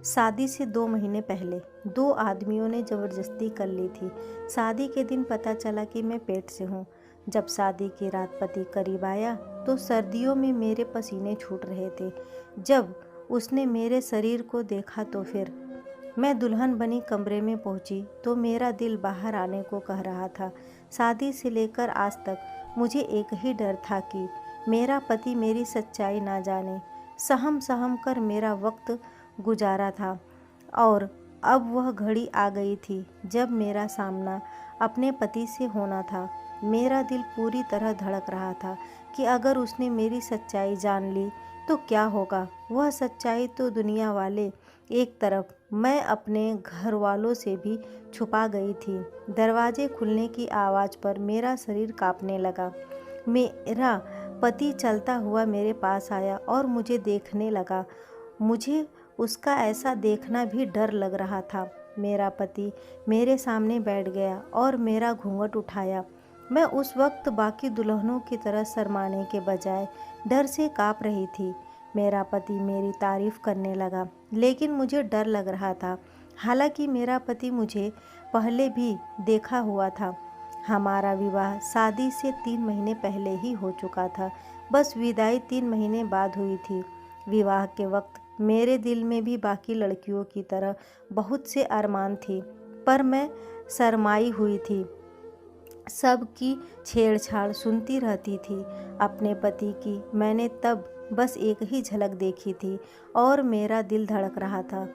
शादी से 2 महीने पहले 2 आदमियों ने ज़बरदस्ती कर ली थी। शादी के दिन पता चला कि मैं पेट से हूँ। जब शादी की रात पति करीब आया तो सर्दियों में मेरे पसीने छूट रहे थे। जब उसने मेरे शरीर को देखा तो फिर मैं दुल्हन बनी कमरे में पहुंची तो मेरा दिल बाहर आने को कह रहा था। शादी से लेकर आज तक मुझे एक ही डर था कि मेरा पति मेरी सच्चाई ना जाने। सहम सहम कर मेरा वक्त गुजारा था और अब वह घड़ी आ गई थी जब मेरा सामना अपने पति से होना था। मेरा दिल पूरी तरह धड़क रहा था कि अगर उसने मेरी सच्चाई जान ली तो क्या होगा। वह सच्चाई तो दुनिया वाले एक तरफ, मैं अपने घर वालों से भी छुपा गई थी। दरवाजे खुलने की आवाज़ पर मेरा शरीर कांपने लगा। मेरा पति चलता हुआ मेरे पास आया और मुझे देखने लगा। मुझे उसका ऐसा देखना भी डर लग रहा था। मेरा पति मेरे सामने बैठ गया और मेरा घूंघट उठाया। मैं उस वक्त बाकी दुल्हनों की तरह शर्माने के बजाय डर से काँप रही थी। मेरा पति मेरी तारीफ करने लगा, लेकिन मुझे डर लग रहा था। हालांकि मेरा पति मुझे पहले भी देखा हुआ था। हमारा विवाह शादी से 3 महीने पहले ही हो चुका था। बस विदाई 3 महीने बाद हुई थी। विवाह के वक्त मेरे दिल में भी बाकी लड़कियों की तरह बहुत से अरमान थे, पर मैं शर्माई हुई थी। सबकी छेड़छाड़ सुनती रहती थी। अपने पति की मैंने तब बस एक ही झलक देखी थी और मेरा दिल धड़क रहा था।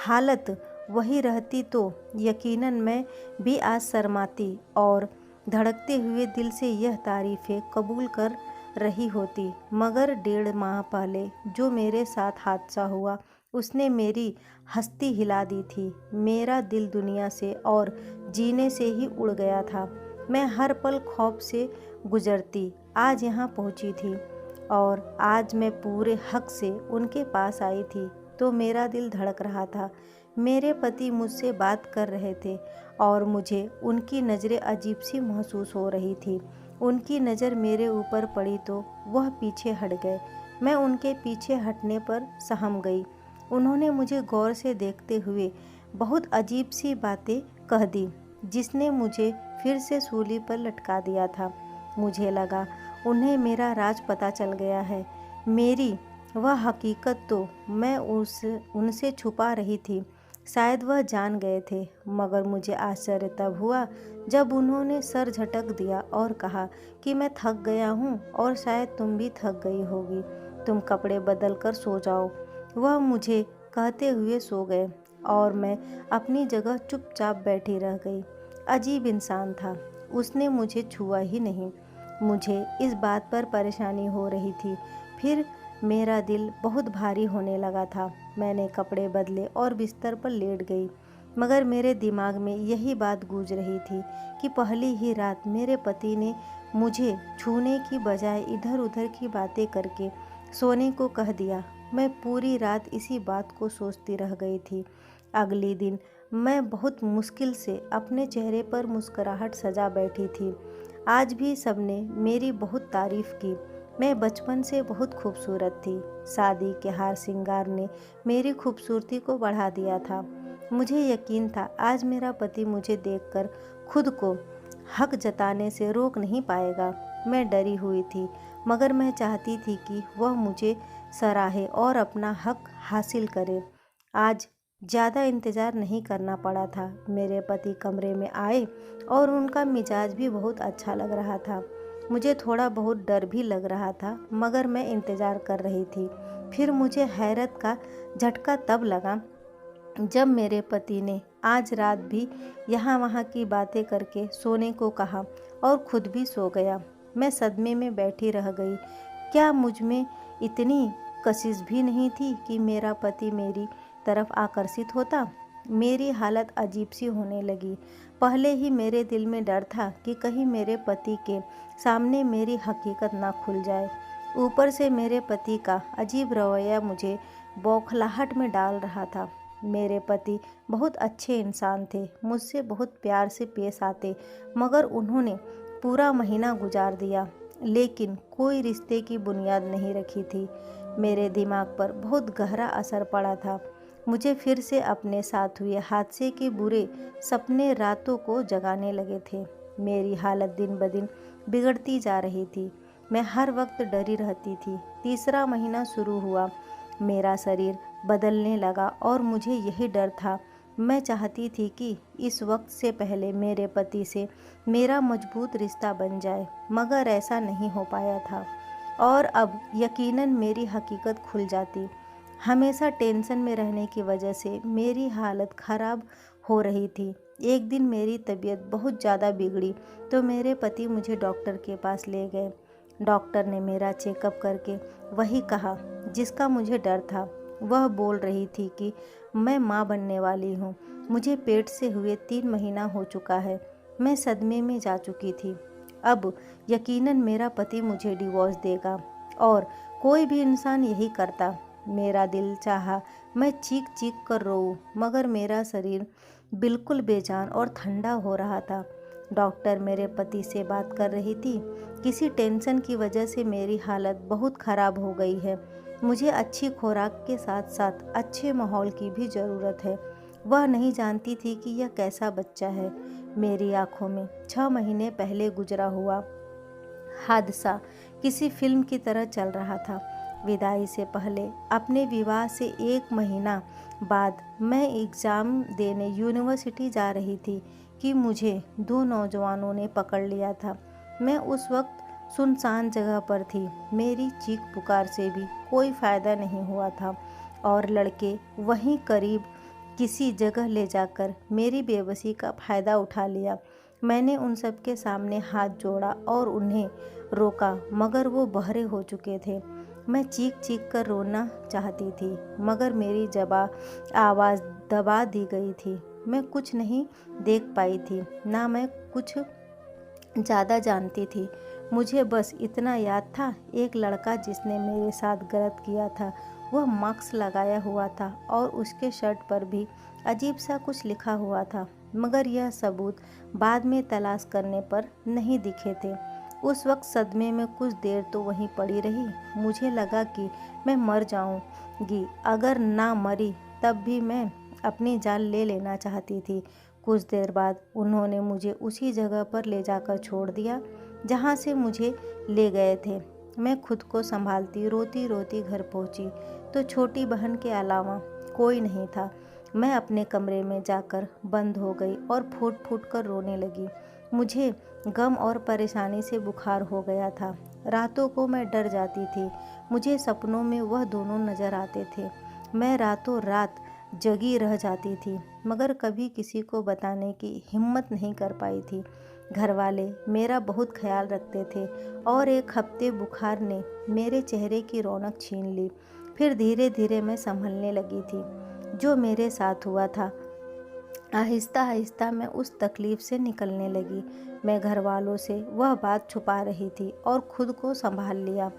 हालत वही रहती तो यकीनन मैं भी आज शर्माती और धड़कते हुए दिल से यह तारीफ़ें कबूल कर रही होती। मगर 1.5 माह पहले जो मेरे साथ हादसा हुआ उसने मेरी हस्ती हिला दी थी। मेरा दिल दुनिया से और जीने से ही उड़ गया था। मैं हर पल खौफ से गुजरती आज यहाँ पहुँची थी और आज मैं पूरे हक से उनके पास आई थी तो मेरा दिल धड़क रहा था। मेरे पति मुझसे बात कर रहे थे और मुझे उनकी नज़रें अजीब सी महसूस हो रही थी। उनकी नज़र मेरे ऊपर पड़ी तो वह पीछे हट गए। मैं उनके पीछे हटने पर सहम गई। उन्होंने मुझे गौर से देखते हुए बहुत अजीब सी बातें कह दी, जिसने मुझे फिर से सूली पर लटका दिया था। मुझे लगा उन्हें मेरा राज पता चल गया है। मेरी वह हकीकत तो मैं उनसे छुपा रही थी। शायद वह जान गए थे, मगर मुझे आश्चर्य तब हुआ जब उन्होंने सर झटक दिया और कहा कि मैं थक गया हूँ और शायद तुम भी थक गई होगी। तुम कपड़े बदल कर सो जाओ। वह मुझे कहते हुए सो गए और मैं अपनी जगह चुपचाप बैठी रह गई। अजीब इंसान था, उसने मुझे छुआ ही नहीं। मुझे इस बात पर परेशानी हो रही थी। फिर मेरा दिल बहुत भारी होने लगा था। मैंने कपड़े बदले और बिस्तर पर लेट गई, मगर मेरे दिमाग में यही बात गूंज रही थी कि पहली ही रात मेरे पति ने मुझे छूने की बजाय इधर उधर की बातें करके सोने को कह दिया। मैं पूरी रात इसी बात को सोचती रह गई थी। अगले दिन मैं बहुत मुश्किल से अपने चेहरे पर मुस्कुराहट सजा बैठी थी। आज भी सबने मेरी बहुत तारीफ़ की। मैं बचपन से बहुत खूबसूरत थी। शादी के हार श्रृंगार ने मेरी खूबसूरती को बढ़ा दिया था। मुझे यकीन था आज मेरा पति मुझे देखकर खुद को हक जताने से रोक नहीं पाएगा। मैं डरी हुई थी, मगर मैं चाहती थी कि वह मुझे सराहे और अपना हक हासिल करे। आज ज़्यादा इंतज़ार नहीं करना पड़ा था। मेरे पति कमरे में आए और उनका मिजाज भी बहुत अच्छा लग रहा था। मुझे थोड़ा बहुत डर भी लग रहा था, मगर मैं इंतज़ार कर रही थी। फिर मुझे हैरत का झटका तब लगा जब मेरे पति ने आज रात भी यहाँ वहाँ की बातें करके सोने को कहा और खुद भी सो गया। मैं सदमे में बैठी रह गई। क्या मुझ में इतनी कशिश भी नहीं थी कि मेरा पति मेरी तरफ आकर्षित होता? मेरी हालत अजीब सी होने लगी। पहले ही मेरे दिल में डर था कि कहीं मेरे पति के सामने मेरी हकीकत ना खुल जाए। ऊपर से मेरे पति का अजीब रवैया मुझे बौखलाहट में डाल रहा था। मेरे पति बहुत अच्छे इंसान थे, मुझसे बहुत प्यार से पेश आते, मगर उन्होंने पूरा महीना गुजार दिया, लेकिन कोई रिश्ते की बुनियाद नहीं रखी थी। मेरे दिमाग पर बहुत गहरा असर पड़ा था। मुझे फिर से अपने साथ हुए हादसे के बुरे सपने रातों को जगाने लगे थे। मेरी हालत दिन ब दिन बिगड़ती जा रही थी। मैं हर वक्त डरी रहती थी। तीसरा महीना शुरू हुआ। मेरा शरीर बदलने लगा और मुझे यही डर था। मैं चाहती थी कि इस वक्त से पहले मेरे पति से मेरा मजबूत रिश्ता बन जाए, मगर ऐसा नहीं हो पाया था। और अब यकीनन मेरी हकीकत खुल जाती। हमेशा टेंशन में रहने की वजह से मेरी हालत ख़राब हो रही थी। एक दिन मेरी तबीयत बहुत ज़्यादा बिगड़ी तो मेरे पति मुझे डॉक्टर के पास ले गए। डॉक्टर ने मेरा चेकअप करके वही कहा जिसका मुझे डर था। वह बोल रही थी कि मैं माँ बनने वाली हूँ। मुझे पेट से हुए 3 महीना हो चुका है। मैं सदमे में जा चुकी थी। अब यकीनन मेरा पति मुझे डिवोर्स देगा और कोई भी इंसान यही करता। मेरा दिल चाहा मैं चीख चीख कर रोऊं, मगर मेरा शरीर बिल्कुल बेजान और ठंडा हो रहा था। डॉक्टर मेरे पति से बात कर रही थी। किसी टेंशन की वजह से मेरी हालत बहुत ख़राब हो गई है। मुझे अच्छी खुराक के साथ साथ अच्छे माहौल की भी ज़रूरत है। वह नहीं जानती थी कि यह कैसा बच्चा है। मेरी आंखों में 6 महीने पहले गुजरा हुआ हादसा किसी फिल्म की तरह चल रहा था। विदाई से पहले अपने विवाह से 1 महीना बाद मैं एग्ज़ाम देने यूनिवर्सिटी जा रही थी कि मुझे 2 नौजवानों ने पकड़ लिया था। मैं उस वक्त सुनसान जगह पर थी। मेरी चीख पुकार से भी कोई फ़ायदा नहीं हुआ था और लड़के वहीं करीब किसी जगह ले जाकर मेरी बेबसी का फ़ायदा उठा लिया। मैंने उन सब के सामने हाथ जोड़ा और उन्हें रोका, मगर वो बहरे हो चुके थे। मैं चीख चीख कर रोना चाहती थी, मगर मेरी आवाज़ दबा दी गई थी। मैं कुछ नहीं देख पाई थी, ना मैं कुछ ज़्यादा जानती थी। मुझे बस इतना याद था, एक लड़का जिसने मेरे साथ गलत किया था वह मास्क लगाया हुआ था और उसके शर्ट पर भी अजीब सा कुछ लिखा हुआ था, मगर यह सबूत बाद में तलाश करने पर नहीं दिखे थे। उस वक्त सदमे में कुछ देर तो वहीं पड़ी रही। मुझे लगा कि मैं मर जाऊंगी। अगर ना मरी तब भी मैं अपनी जान ले लेना चाहती थी। कुछ देर बाद उन्होंने मुझे उसी जगह पर ले जाकर छोड़ दिया जहाँ से मुझे ले गए थे। मैं खुद को संभालती रोती रोती घर पहुँची तो छोटी बहन के अलावा कोई नहीं था। मैं अपने कमरे में जाकर बंद हो गई और फूट फूट कर रोने लगी। मुझे गम और परेशानी से बुखार हो गया था। रातों को मैं डर जाती थी। मुझे सपनों में वह दोनों नज़र आते थे। मैं रातों रात जगी रह जाती थी, मगर कभी किसी को बताने की हिम्मत नहीं कर पाई थी। घर वाले मेरा बहुत ख्याल रखते थे और एक हफ्ते बुखार ने मेरे चेहरे की रौनक छीन ली। फिर धीरे धीरे मैं संभलने लगी थी। जो मेरे साथ हुआ था, आहिस्ता आहिस्ता मैं उस तकलीफ़ से निकलने लगी। मैं घर वालों से वह बात छुपा रही थी और खुद को संभाल लिया,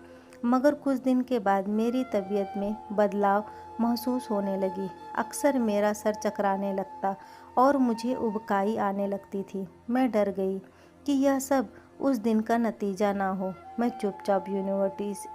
मगर कुछ दिन के बाद मेरी तबीयत में बदलाव महसूस होने लगी। अक्सर मेरा सर चकराने लगता और मुझे उबकाई आने लगती थी। मैं डर गई कि यह सब उस दिन का नतीजा ना हो। मैं चुपचाप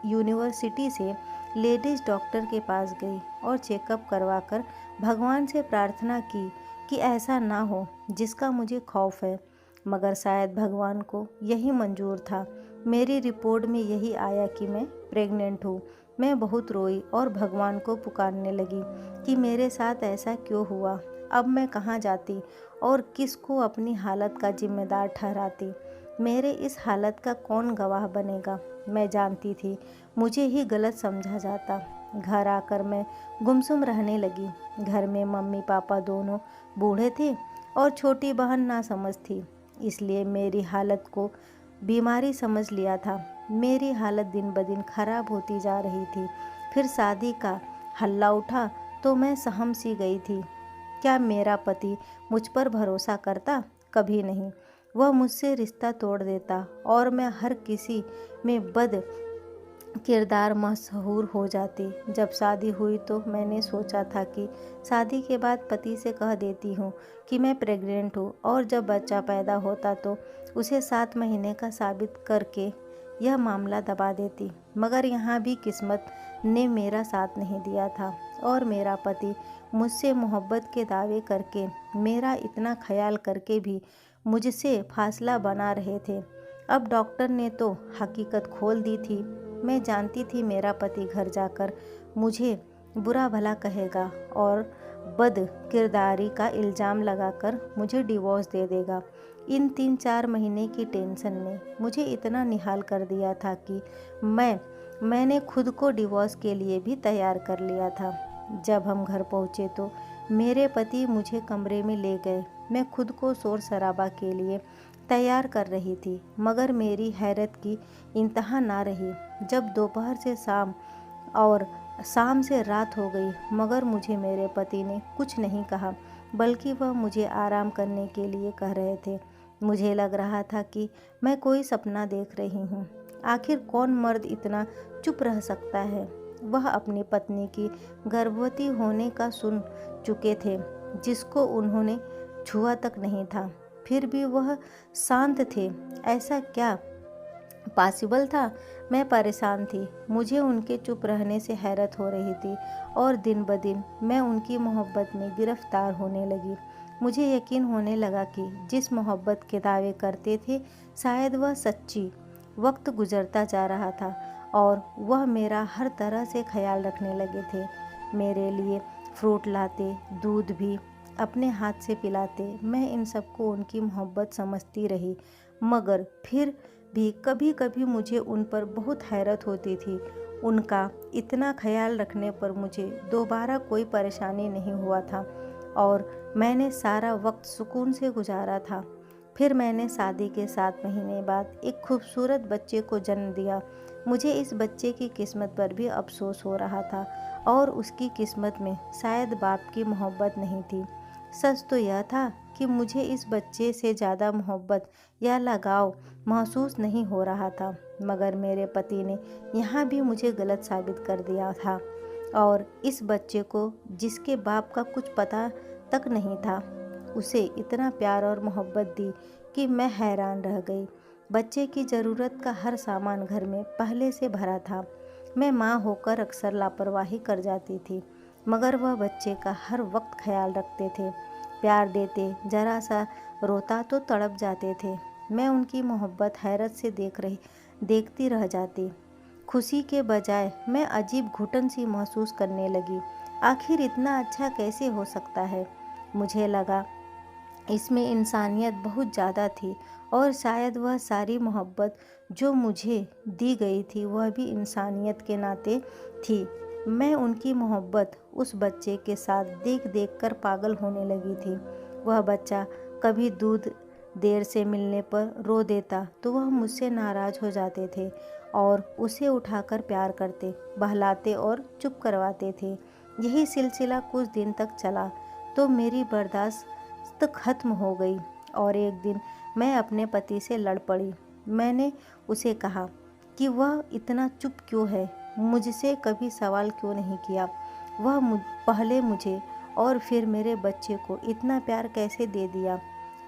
यूनिवर्सिटी से लेडीज़ डॉक्टर के पास गई और चेकअप करवाकर भगवान से प्रार्थना की कि ऐसा ना हो जिसका मुझे खौफ है, मगर शायद भगवान को यही मंजूर था। मेरी रिपोर्ट में यही आया कि मैं प्रेग्नेंट हूँ। मैं बहुत रोई और भगवान को पुकारने लगी कि मेरे साथ ऐसा क्यों हुआ। अब मैं कहाँ जाती और किसको अपनी हालत का जिम्मेदार ठहराती। मेरे इस हालत का कौन गवाह बनेगा। मैं जानती थी मुझे ही गलत समझा जाता। घर आकर मैं गुमसुम रहने लगी। घर में मम्मी पापा दोनों बूढ़े थे और छोटी बहन नासमझ थी, इसलिए मेरी हालत को बीमारी समझ लिया था। मेरी हालत दिन ब दिन खराब होती जा रही थी। फिर शादी का हल्ला उठा तो मैं सहम सी गई थी। क्या मेरा पति मुझ पर भरोसा करता? कभी नहीं। वह मुझसे रिश्ता तोड़ देता और मैं हर किसी में बद किरदार मशहूर हो जाती। जब शादी हुई तो मैंने सोचा था कि शादी के बाद पति से कह देती हूँ कि मैं प्रेग्नेंट हूँ और जब बच्चा पैदा होता तो उसे 7 महीने का साबित करके यह मामला दबा देती, मगर यहाँ भी किस्मत ने मेरा साथ नहीं दिया था और मेरा पति मुझसे मोहब्बत के दावे करके, मेरा इतना ख्याल करके भी मुझसे फासला बना रहे थे। अब डॉक्टर ने तो हकीकत खोल दी थी। मैं जानती थी मेरा पति घर जाकर मुझे बुरा भला कहेगा और बद किरदारी का इल्ज़ाम लगाकर मुझे डिवोर्स दे देगा। इन 3-4 महीने की टेंशन ने मुझे इतना निहाल कर दिया था कि मैंने खुद को डिवोर्स के लिए भी तैयार कर लिया था। जब हम घर पहुँचे तो मेरे पति मुझे कमरे में ले गए। मैं खुद को शोर शराबा के लिए तैयार कर रही थी, मगर मेरी हैरत की इंतहा ना रही जब दोपहर से शाम और शाम से रात हो गई, मगर मुझे मेरे पति ने कुछ नहीं कहा, बल्कि वह मुझे आराम करने के लिए कह रहे थे। मुझे लग रहा था कि मैं कोई सपना देख रही हूँ। आखिर कौन मर्द इतना चुप रह सकता है। वह अपनी पत्नी की गर्भवती होने का सुन चुके थे, जिसको उन्होंने छुआ तक नहीं था, फिर भी वह शांत थे। ऐसा क्या पॉसिबल था? मैं परेशान थी। मुझे उनके चुप रहने से हैरत हो रही थी और दिन ब दिन मैं उनकी मोहब्बत में गिरफ्तार होने लगी। मुझे यकीन होने लगा कि जिस मोहब्बत के दावे करते थे, शायद वह सच्ची। वक्त गुजरता जा रहा था और वह मेरा हर तरह से ख्याल रखने लगे थे। मेरे लिए फ्रूट लाते, दूध भी अपने हाथ से पिलाते। मैं इन सबको उनकी मोहब्बत समझती रही, मगर फिर भी कभी कभी मुझे उन पर बहुत हैरत होती थी। उनका इतना ख्याल रखने पर मुझे दोबारा कोई परेशानी नहीं हुआ था और मैंने सारा वक्त सुकून से गुजारा था। फिर मैंने शादी के 7 महीने बाद एक खूबसूरत बच्चे को जन्म दिया। मुझे इस बच्चे की किस्मत पर भी अफसोस हो रहा था और उसकी किस्मत में शायद बाप की मोहब्बत नहीं थी। सच तो यह था कि मुझे इस बच्चे से ज़्यादा मोहब्बत या लगाव महसूस नहीं हो रहा था, मगर मेरे पति ने यहाँ भी मुझे गलत साबित कर दिया था और इस बच्चे को, जिसके बाप का कुछ पता तक नहीं था, उसे इतना प्यार और मोहब्बत दी कि मैं हैरान रह गई। बच्चे की ज़रूरत का हर सामान घर में पहले से भरा था। मैं माँ होकर अक्सर लापरवाही कर जाती थी, मगर वह बच्चे का हर वक्त ख्याल रखते थे, प्यार देते। जरा सा रोता तो तड़प जाते थे। मैं उनकी मोहब्बत हैरत से देखती रह जाती। खुशी के बजाय मैं अजीब घुटन सी महसूस करने लगी। आखिर इतना अच्छा कैसे हो सकता है? मुझे लगा इसमें इंसानियत बहुत ज़्यादा थी और शायद वह सारी मोहब्बत जो मुझे दी गई थी वह भी इंसानियत के नाते थी। मैं उनकी मोहब्बत उस बच्चे के साथ देख देख कर पागल होने लगी थी। वह बच्चा कभी दूध देर से मिलने पर रो देता तो वह मुझसे नाराज़ हो जाते थे और उसे उठाकर प्यार करते, बहलाते और चुप करवाते थे। यही सिलसिला कुछ दिन तक चला तो मेरी बर्दाश्त खत्म हो गई और एक दिन मैं अपने पति से लड़ पड़ी। मैंने उसे कहा कि वह इतना चुप क्यों है, मुझसे कभी सवाल क्यों नहीं किया। वह पहले मुझे और फिर मेरे बच्चे को इतना प्यार कैसे दे दिया।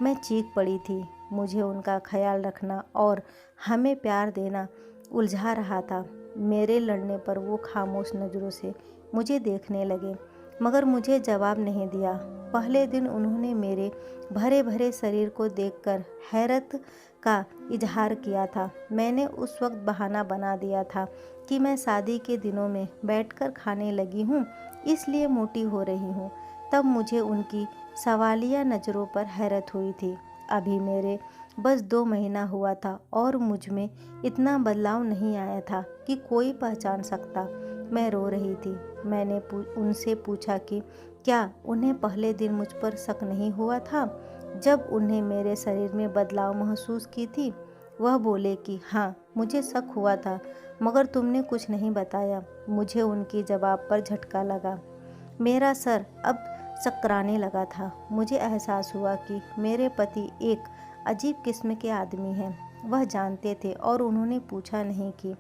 मैं चीख पड़ी थी। मुझे उनका ख्याल रखना और हमें प्यार देना उलझा रहा था। मेरे लड़ने पर वो खामोश नज़रों से मुझे देखने लगे, मगर मुझे जवाब नहीं दिया। पहले दिन उन्होंने मेरे भरे भरे शरीर को देखकर हैरत का इजहार किया था। मैंने उस वक्त बहाना बना दिया था कि मैं शादी के दिनों में बैठकर खाने लगी हूँ, इसलिए मोटी हो रही हूँ। तब मुझे उनकी सवालिया नज़रों पर हैरत हुई थी। अभी मेरे बस 2 महीना हुआ था और मुझ में इतना बदलाव नहीं आया था कि कोई पहचान सकता। मैं रो रही थी। मैंने उनसे पूछा कि क्या उन्हें पहले दिन मुझ पर शक नहीं हुआ था जब उन्हें मेरे शरीर में बदलाव महसूस की थी। वह बोले कि हाँ, मुझे शक हुआ था, मगर तुमने कुछ नहीं बताया। मुझे उनकी जवाब पर झटका लगा। मेरा सर अब चकराने लगा था। मुझे एहसास हुआ कि मेरे पति एक अजीब किस्म के आदमी हैं। वह जानते थे और उन्होंने पूछा नहीं कि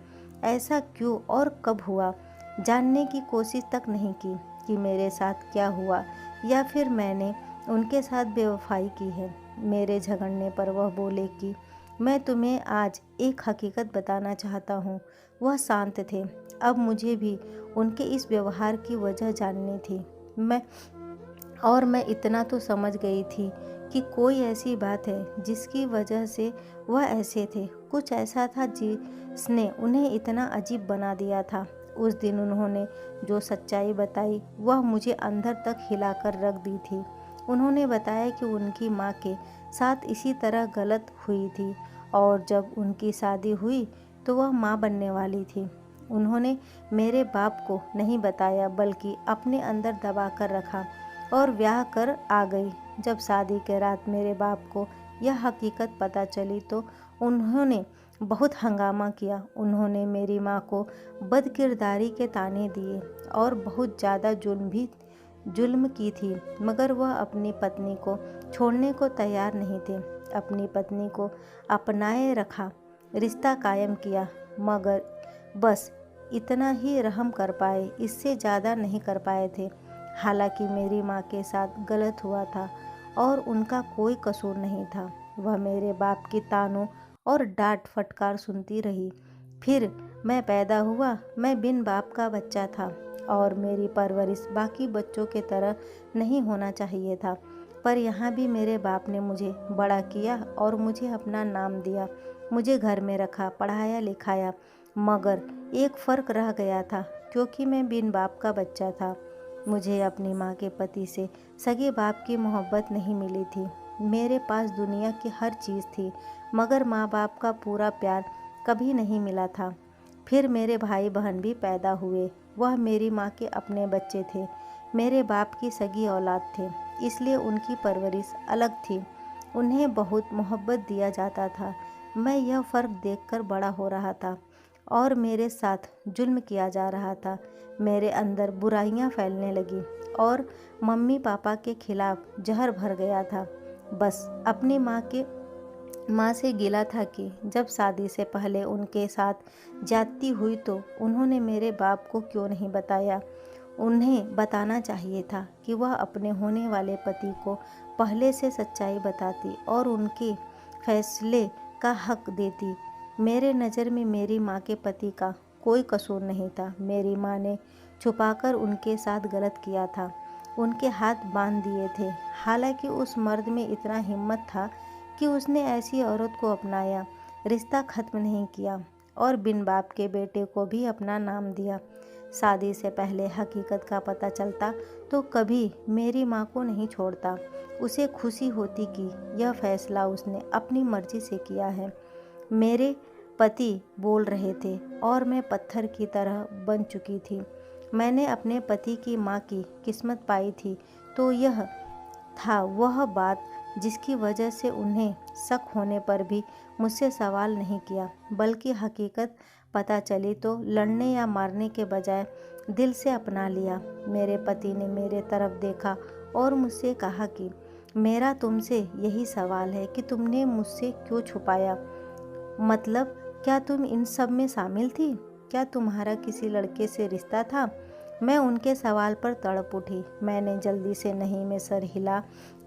ऐसा क्यों और कब हुआ। जानने की कोशिश तक नहीं की कि मेरे साथ क्या हुआ या फिर मैंने उनके साथ बेवफाई की है। मेरे झगड़ने पर वह बोले कि मैं तुम्हें आज एक हकीकत बताना चाहता हूँ। वह शांत थे। अब मुझे भी उनके इस व्यवहार की वजह जाननी थी। मैं इतना तो समझ गई थी कि कोई ऐसी बात है जिसकी वजह से वह ऐसे थे। कुछ ऐसा था जिसने उन्हें इतना अजीब बना दिया था। उस दिन उन्होंने जो सच्चाई बताई वह मुझे अंदर तक हिलाकर रख दी थी। उन्होंने बताया कि उनकी माँ के साथ इसी तरह गलत हुई थी और जब उनकी शादी हुई तो वह माँ बनने वाली थी। उन्होंने मेरे बाप को नहीं बताया बल्कि अपने अंदर दबा कर रखा और ब्याह कर आ गई। जब शादी के रात मेरे बाप को यह हकीकत पता चली तो उन्होंने बहुत हंगामा किया। उन्होंने मेरी माँ को बदकिरदारी के ताने दिए और बहुत ज़्यादा जुल्म की थी, मगर वह अपनी पत्नी को छोड़ने को तैयार नहीं थे। अपनी पत्नी को अपनाए रखा, रिश्ता कायम किया, मगर बस इतना ही रहम कर पाए, इससे ज़्यादा नहीं कर पाए थे। हालांकि मेरी माँ के साथ गलत हुआ था और उनका कोई कसूर नहीं था। वह मेरे बाप की तानों और डांट फटकार सुनती रही। फिर मैं पैदा हुआ। मैं बिन बाप का बच्चा था और मेरी परवरिश बाकी बच्चों के तरह नहीं होना चाहिए था। पर यहाँ भी मेरे बाप ने मुझे बड़ा किया और मुझे अपना नाम दिया, मुझे घर में रखा, पढ़ाया लिखाया। मगर एक फ़र्क रह गया था, क्योंकि मैं बिन बाप का बच्चा था। मुझे अपनी माँ के पति से सगे बाप की मोहब्बत नहीं मिली थी। मेरे पास दुनिया की हर चीज़ थी, मगर माँ बाप का पूरा प्यार कभी नहीं मिला था। फिर मेरे भाई बहन भी पैदा हुए। वह मेरी माँ के अपने बच्चे थे, मेरे बाप की सगी औलाद थे, इसलिए उनकी परवरिश अलग थी। उन्हें बहुत मोहब्बत दिया जाता था। मैं यह फ़र्क देखकर बड़ा हो रहा था और मेरे साथ जुल्म किया जा रहा था। मेरे अंदर बुराइयां फैलने लगी और मम्मी पापा के खिलाफ जहर भर गया था। बस अपनी माँ से गिला था कि जब शादी से पहले उनके साथ ज्यादती हुई तो उन्होंने मेरे बाप को क्यों नहीं बताया। उन्हें बताना चाहिए था कि वह अपने होने वाले पति को पहले से सच्चाई बताती और उनके फैसले का हक देती। मेरे नज़र में मेरी माँ के पति का कोई कसूर नहीं था। मेरी माँ ने छुपाकर उनके साथ गलत किया था, उनके हाथ बांध दिए थे। हालांकि उस मर्द में इतना हिम्मत था कि उसने ऐसी औरत को अपनाया, रिश्ता ख़त्म नहीं किया और बिन बाप के बेटे को भी अपना नाम दिया। शादी से पहले हकीकत का पता चलता तो कभी मेरी माँ को नहीं छोड़ता। उसे खुशी होती कि यह फैसला उसने अपनी मर्जी से किया है। मेरे पति बोल रहे थे और मैं पत्थर की तरह बन चुकी थी। मैंने अपने पति की माँ की किस्मत पाई थी तो यह था वह बात जिसकी वजह से उन्हें शक होने पर भी मुझसे सवाल नहीं किया, बल्कि हकीकत पता चली तो लड़ने या मारने के बजाय दिल से अपना लिया। मेरे पति ने मेरे तरफ देखा और मुझसे कहा कि मेरा तुमसे यही सवाल है कि तुमने मुझसे क्यों छुपाया। मतलब क्या तुम इन सब में शामिल थी? क्या तुम्हारा किसी लड़के से रिश्ता था? मैं उनके सवाल पर तड़प उठी। मैंने जल्दी से नहीं में सर हिला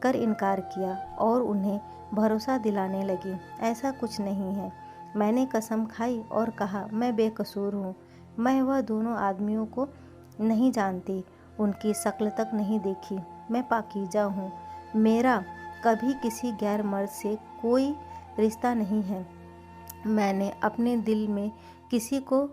कर इनकार किया और उन्हें भरोसा दिलाने लगी, ऐसा कुछ नहीं है। मैंने कसम खाई और कहा, मैं बेकसूर हूँ। मैं वह दोनों आदमियों को नहीं जानती, उनकी शक्ल तक नहीं देखी। मैं पाकीज़ा हूँ। मेरा कभी किसी गैर मर्द से कोई रिश्ता नहीं है। मैंने अपने दिल में किसी को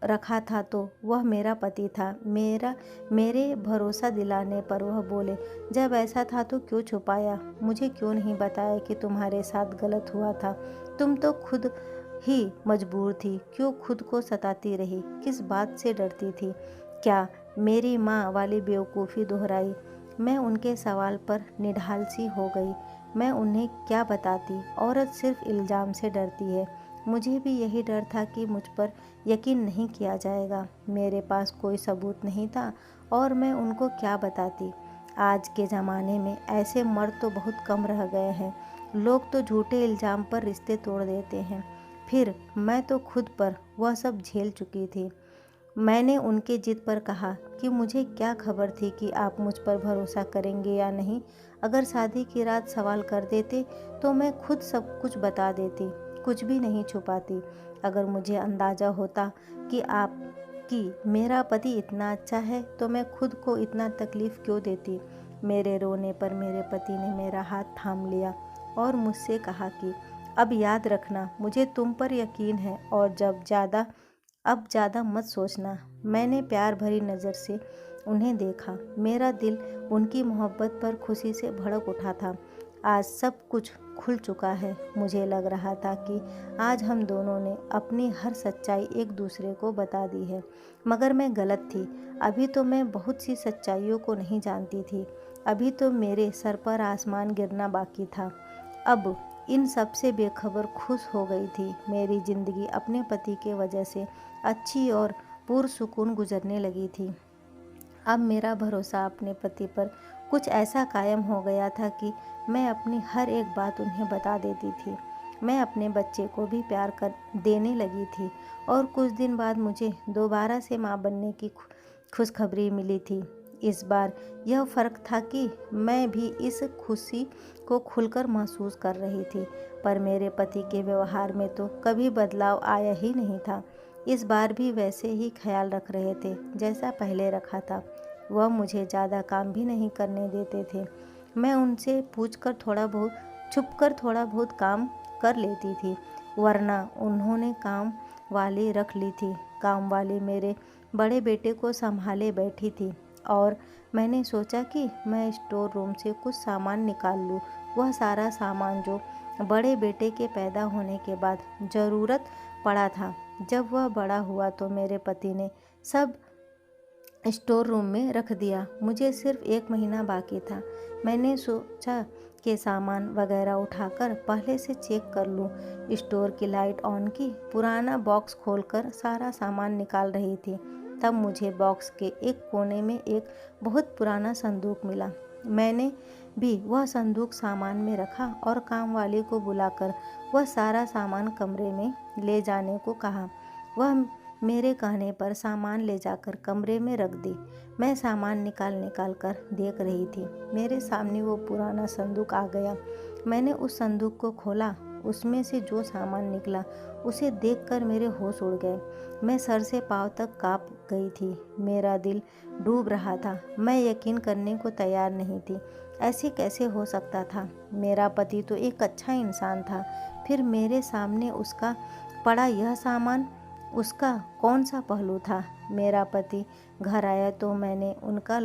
रखा था तो वह मेरा पति था। मेरे भरोसा दिलाने पर वह बोले, जब ऐसा था तो क्यों छुपाया? मुझे क्यों नहीं बताया कि तुम्हारे साथ गलत हुआ था? तुम तो खुद ही मजबूर थी, क्यों खुद को सताती रही? किस बात से डरती थी? क्या मेरी माँ वाली बेवकूफ़ी दोहराई? मैं उनके सवाल पर निढाल सी हो गई। मैं उन्हें क्या बताती? औरत सिर्फ इल्ज़ाम से डरती है। मुझे भी यही डर था कि मुझ पर यकीन नहीं किया जाएगा। मेरे पास कोई सबूत नहीं था और मैं उनको क्या बताती। आज के ज़माने में ऐसे मर्द तो बहुत कम रह गए हैं। लोग तो झूठे इल्ज़ाम पर रिश्ते तोड़ देते हैं। फिर मैं तो खुद पर वह सब झेल चुकी थी। मैंने उनके जिद पर कहा कि मुझे क्या खबर थी कि आप मुझ पर भरोसा करेंगे या नहीं। अगर शादी की रात सवाल कर देते तो मैं खुद सब कुछ बता देती, कुछ भी नहीं छुपाती। अगर मुझे अंदाज़ा होता कि मेरा पति इतना अच्छा है तो मैं खुद को इतना तकलीफ़ क्यों देती। मेरे रोने पर मेरे पति ने मेरा हाथ थाम लिया और मुझसे कहा कि अब याद रखना, मुझे तुम पर यकीन है और अब ज़्यादा मत सोचना। मैंने प्यार भरी नज़र से उन्हें देखा। मेरा दिल उनकी मोहब्बत पर खुशी से भड़क उठा था। आज सब कुछ खुल चुका है। मुझे लग रहा था कि आज हम दोनों ने अपनी हर सच्चाई एक दूसरे को बता दी है, मगर मैं गलत थी। अभी तो मैं बहुत सी सच्चाइयों को नहीं जानती थी। अभी तो मेरे सर पर आसमान गिरना बाकी था। अब इन सब से बेखबर खुश हो गई थी। मेरी ज़िंदगी अपने पति के वजह से अच्छी और पुरसुकून गुजरने लगी थी। अब मेरा भरोसा अपने पति पर कुछ ऐसा कायम हो गया था कि मैं अपनी हर एक बात उन्हें बता देती थी। मैं अपने बच्चे को भी प्यार कर देने लगी थी और कुछ दिन बाद मुझे दोबारा से माँ बनने की खुशखबरी मिली थी। इस बार यह फ़र्क था कि मैं भी इस खुशी को खुलकर महसूस कर रही थी, पर मेरे पति के व्यवहार में तो कभी बदलाव आया ही नहीं था। इस बार भी वैसे ही ख्याल रख रहे थे जैसा पहले रखा था। वह मुझे ज़्यादा काम भी नहीं करने देते थे। मैं उनसे छुपकर थोड़ा बहुत काम कर लेती थी, वरना उन्होंने काम वाली रख ली थी। काम वाली मेरे बड़े बेटे को संभाले बैठी थी और मैंने सोचा कि मैं स्टोर रूम से कुछ सामान निकाल लूँ। वह सारा सामान जो बड़े बेटे के पैदा होने के बाद ज़रूरत पड़ा था। जब वह बड़ा हुआ तो मेरे पति ने सब स्टोर रूम में रख दिया। मुझे सिर्फ 1 महीना बाकी था। मैंने सोचा कि सामान वगैरह उठाकर पहले से चेक कर लूँ। स्टोर की लाइट ऑन की, पुराना बॉक्स खोलकर सारा सामान निकाल रही थी। तब मुझे बॉक्स के एक कोने में एक बहुत पुराना संदूक मिला। मैंने भी वह संदूक सामान में रखा और काम वाले को बुलाकर वह सारा सामान कमरे में ले जाने को कहा। वह मेरे कहने पर सामान ले जाकर कमरे में रख दी। मैं सामान निकाल कर देख रही थी। मेरे सामने वो पुराना संदूक आ गया। मैंने उस संदूक को खोला। उसमें से जो सामान निकला उसे देखकर मेरे होश उड़ गए। मैं सर से पांव तक कांप गई थी। मेरा दिल डूब रहा था। मैं यकीन करने को तैयार नहीं थी। ऐसे कैसे हो सकता था? मेरा पति तो एक अच्छा इंसान था, फिर मेरे सामने उसका पड़ा यह सामान। उसका कौन सा पहलू था? मेरा पति घर आया तो मैंने उनका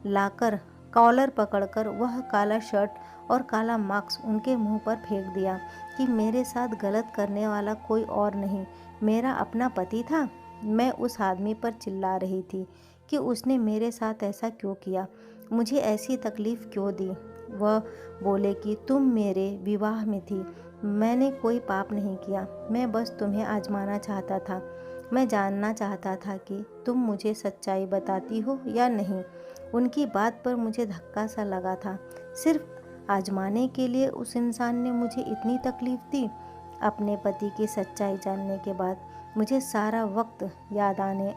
लाकर कॉलर पकड़कर वह काला शर्ट और काला मास्क उनके मुंह पर फेंक दिया कि मेरे साथ गलत करने वाला कोई और नहीं, मेरा अपना पति था। मैं उस आदमी पर चिल्ला रही थी कि उसने मेरे साथ ऐसा क्यों किया, मुझे ऐसी तकलीफ़ क्यों दी। वह बोले कि तुम मेरे विवाह में थी, मैंने कोई पाप नहीं किया, मैं बस तुम्हें आजमाना चाहता था। मैं जानना चाहता था कि तुम मुझे सच्चाई बताती हो या नहीं। उनकी बात पर मुझे धक्का सा लगा था। सिर्फ आजमाने के लिए उस इंसान ने मुझे इतनी तकलीफ़ दी। अपने पति की सच्चाई जानने के बाद मुझे सारा वक्त याद आने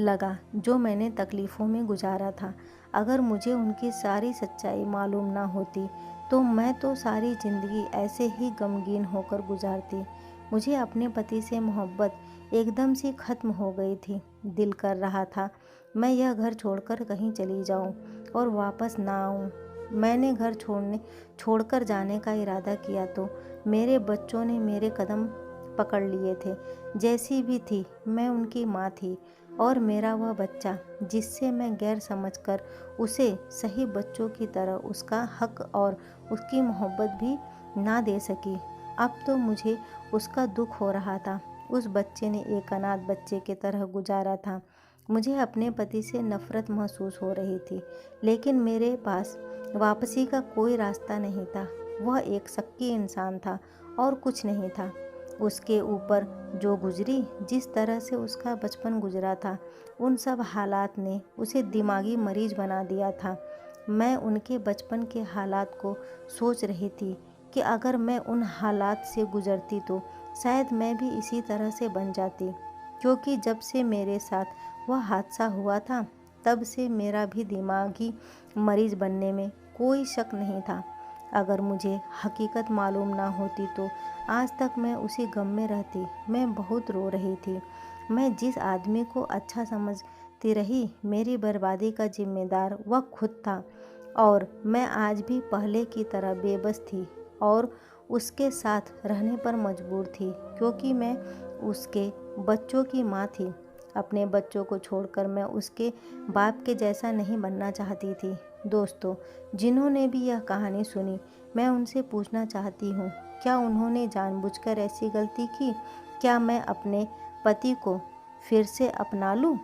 लगा जो मैंने तकलीफ़ों में गुजारा था। अगर मुझे उनकी सारी सच्चाई मालूम ना होती तो मैं तो सारी ज़िंदगी ऐसे ही गमगीन होकर गुजारती। मुझे अपने पति से मोहब्बत एकदम से ख़त्म हो गई थी। दिल कर रहा था मैं यह घर छोड़कर कहीं चली जाऊं और वापस ना आऊं। मैंने घर छोड़कर जाने का इरादा किया तो मेरे बच्चों ने मेरे कदम पकड़ लिए थे। जैसी भी थी मैं उनकी माँ थी और मेरा वह बच्चा जिससे मैं गैर समझकर उसे सही बच्चों की तरह उसका हक और उसकी मोहब्बत भी ना दे सकी। अब तो मुझे उसका दुख हो रहा था। उस बच्चे ने एक अनाथ बच्चे की तरह गुजारा था। मुझे अपने पति से नफ़रत महसूस हो रही थी, लेकिन मेरे पास वापसी का कोई रास्ता नहीं था। वह एक शक्की इंसान था और कुछ नहीं था। उसके ऊपर जो गुजरी, जिस तरह से उसका बचपन गुजरा था, उन सब हालात ने उसे दिमागी मरीज बना दिया था। मैं उनके बचपन के हालात को सोच रही थी कि अगर मैं उन हालात से गुजरती तो शायद मैं भी इसी तरह से बन जाती, क्योंकि जब से मेरे साथ वह हादसा हुआ था तब से मेरा भी दिमागी मरीज बनने में कोई शक नहीं था। अगर मुझे हकीकत मालूम ना होती तो आज तक मैं उसी गम में रहती। मैं बहुत रो रही थी। मैं जिस आदमी को अच्छा समझती रही, मेरी बर्बादी का जिम्मेदार वह खुद था। और मैं आज भी पहले की तरह बेबस थी और उसके साथ रहने पर मजबूर थी, क्योंकि मैं उसके बच्चों की माँ थी। अपने बच्चों को छोड़कर मैं उसके बाप के जैसा नहीं बनना चाहती थी। दोस्तों, जिन्होंने भी यह कहानी सुनी, मैं उनसे पूछना चाहती हूँ, क्या उन्होंने जानबूझकर ऐसी गलती की? क्या मैं अपने पति को फिर से अपना लूँ?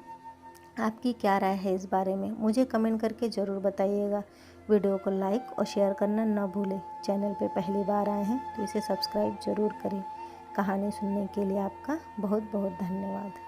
आपकी क्या राय है इस बारे में? मुझे कमेंट करके ज़रूर बताइएगा। वीडियो को लाइक और शेयर करना न भूलें। चैनल पे पहली बार आए हैं तो इसे सब्सक्राइब ज़रूर करें। कहानी सुनने के लिए आपका बहुत बहुत धन्यवाद।